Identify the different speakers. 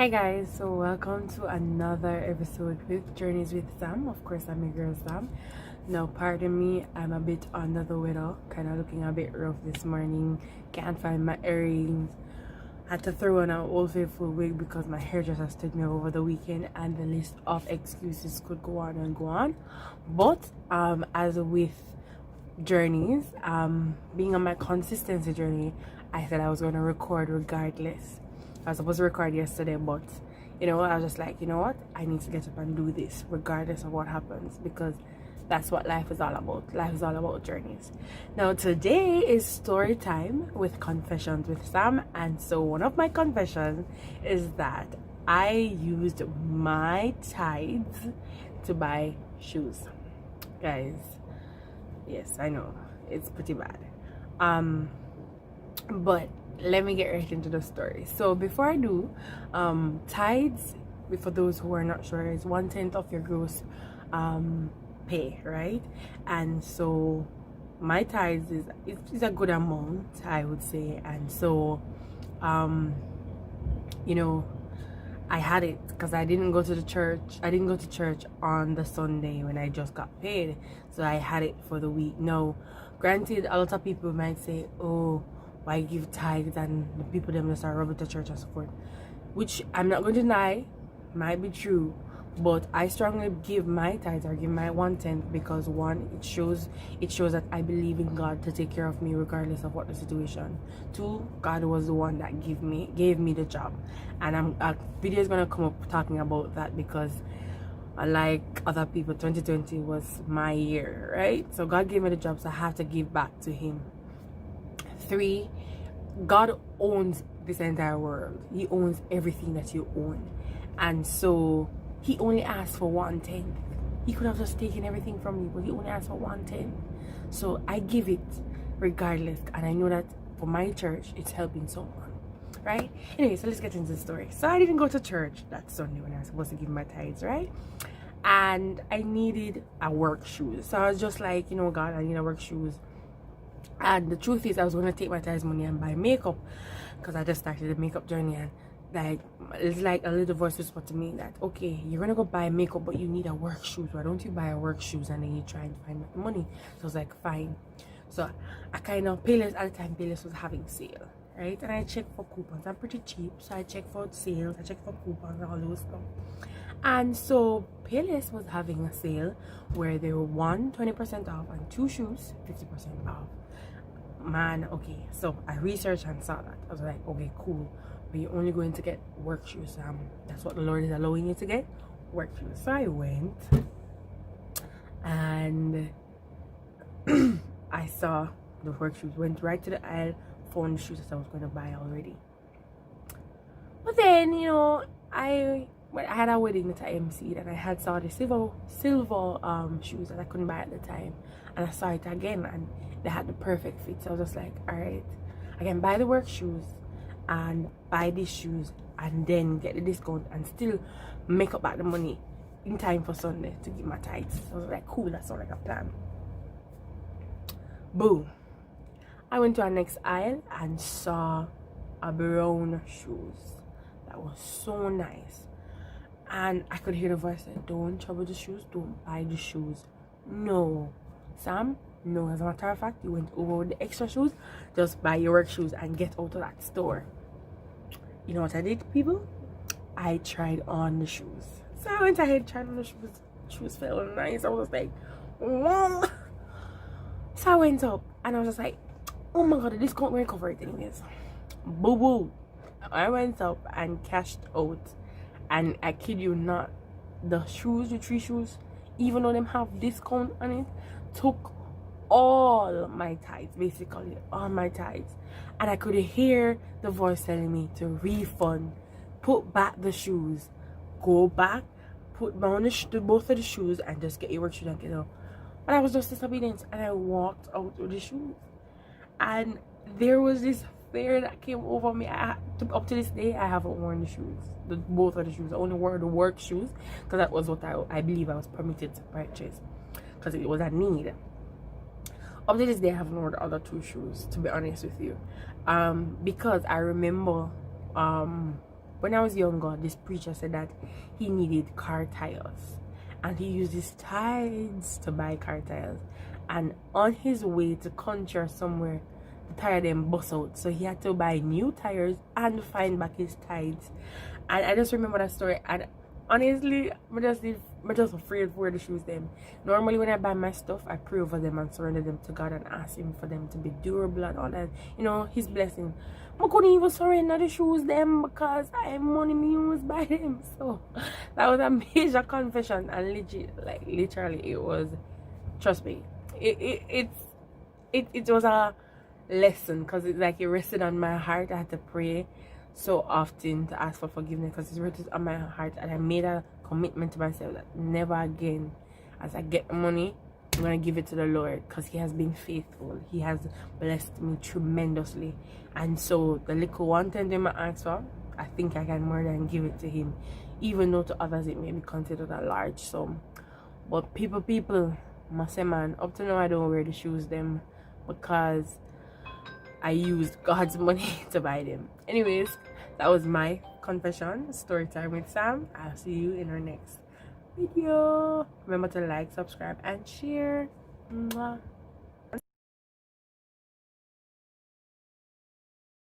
Speaker 1: Hi guys, so welcome to another episode with Journeys with Sam. Of course, I'm your girl Sam. Now, pardon me, I'm a bit under the weather, kind of looking a bit rough this morning. Can't find my earrings. Had to throw on an old faithful wig because my hairdresser stood me over the weekend, and the list of excuses could go on and go on. But as with journeys, being on my consistency journey, I said I was going to record regardless. I was supposed to record yesterday, but I was just like, you know what, I need to get up and do this regardless of what happens, because that's what life is all about. Life is all about journeys. Now today is story time with Confessions with Sam, and so one of my confessions is that I used my tithes to buy shoes. Guys, yes, I know it's pretty bad, but let me get right into the story. So before I do, tithes, for those who are not sure, is 1/10 of your gross pay, right? And so my tithes is a good amount, I would say. And so I had it because I didn't go to the church. I didn't go to church on the Sunday when I just got paid, so I had it for the week. Now, granted, a lot of people might say, oh, why give tithes, and the people them just are rubbing to church and so forth, which I'm not going to deny might be true, but I strongly give my tithes, or give my 1/10, because one, it shows that I believe in God to take care of me regardless of what the situation. Two, God was the one that gave me the job, and a video is gonna come up talking about that, because like other people, 2020 was my year, right? So God gave me the job, so I have to give back to Him. Three, God owns this entire world. He owns everything that you own, and so He only asked for 1/10. He could have just taken everything from me, but He only asked for 1/10. So I give it regardless, and I know that for my church it's helping someone, right? Anyway, so let's get into the story. So I didn't go to church that Sunday when I was supposed to give my tithes, right? And I needed a work shoes, so I was just like, God, I need a work shoes. And the truth is, I was going to take my tithes money and buy makeup, because I just started the makeup journey, and it's like a little voice whispered to me that, okay, you're going to go buy makeup, but you need a work shoes. Why don't you buy a work shoes and then you try and find money? So I was like, fine. So I kind of, Payless at the time, Payless was having sale, right? And I checked for coupons. I'm pretty cheap, so I checked for sales, I checked for coupons and all those stuff. And so Payless was having a sale where they were 20% off, and 2 shoes 50% off. Man, okay, so I researched and saw that. I was like, okay, cool, but you're only going to get work shoes. That's what the Lord is allowing you to get, work shoes. So I went and I saw the work shoes, went right to the aisle, found the shoes that I was going to buy already. But then, I had a wedding that I emceed, and I had saw the silver shoes that I couldn't buy at the time, and I saw it again, and they had the perfect fit. So I was just like, all right, I can buy the work shoes and buy these shoes and then get the discount and still make up back the money in time for Sunday to give my tithes. So I was like, cool, that sounds like a plan. Boom, I went to our next aisle and saw a brown shoes that was so nice, and I could hear the voice say, don't trouble the shoes, don't buy the shoes. No, Sam, no. As a matter of fact, you went over with the extra shoes. Just buy your work shoes and get out of that store. You know what I did, people? I tried on the shoes. So I went ahead, tried on the shoes. Shoes felt nice. I was like, wow. So I went up and I was just like, oh my god, the discount won't cover it anyways. Boo boo. I went up and cashed out, and I kid you not, the 3 shoes, even though them have discount on it, took all my tithes, basically all my tithes. And I could hear the voice telling me to refund, put back the shoes, go back, put down both of the shoes, and just get your work shoes and get out. But I was just disobedient, and I walked out with the shoes, and there was this fear that came over me. Up to this day, I haven't worn the shoes, both of the shoes. I only wore the work shoes because that was what I believe I was permitted to purchase, because it was a need. Up to this day, I haven't worn the other 2 shoes, to be honest with you, because I remember when I was younger, this preacher said that he needed car tires, and he used his tithes to buy car tires. And on his way to country or somewhere, the tire then bust out, so he had to buy new tires and find back his tithes. And I just remember that story, and honestly, I'm just afraid for the shoes them. Normally when I buy my stuff, I pray over them and surrender them to God and ask him for them to be durable and all that, you know, his blessing. I couldn't even surrender the shoes them because I have money me used by them. So that was a major confession, and literally it was, trust me, it was a lesson, because it's like it rested on my heart. I had to pray so often to ask for forgiveness because it rested on my heart, and I made a commitment to myself that never again, as I get the money, I'm gonna give it to the Lord, because he has been faithful. He has blessed me tremendously. And so the little one thing they might ask for, I think I can more than give it to him, even though to others it may be considered a large sum. But people must say, man, up to now I don't wear the shoes them because I used God's money to buy them. Anyways, that was my confession, story time with Sam. I'll see you in our next video. Remember to like, subscribe, and share. Mwah.